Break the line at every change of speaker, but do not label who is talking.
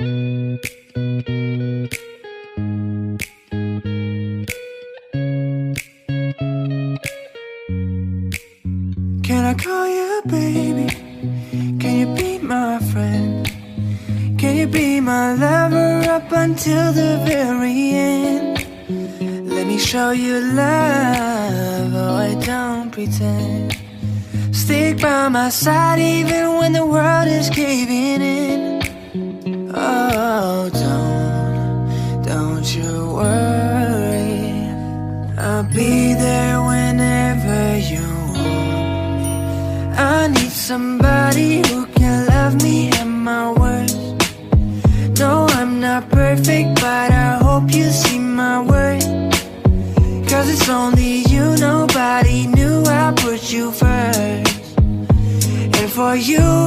Can I call you baby? Can you be my friend? Can you be my lover up until the very end? Let me show you love, oh I don't pretend. Stick by my side even when the world is caving in. Oh, don't you worry, I'll be there whenever you want me. I need somebody who can love me at my worst. No, I'm not perfect, but I hope you see my worth. Cause it's only you, nobody knew I put you first. And for you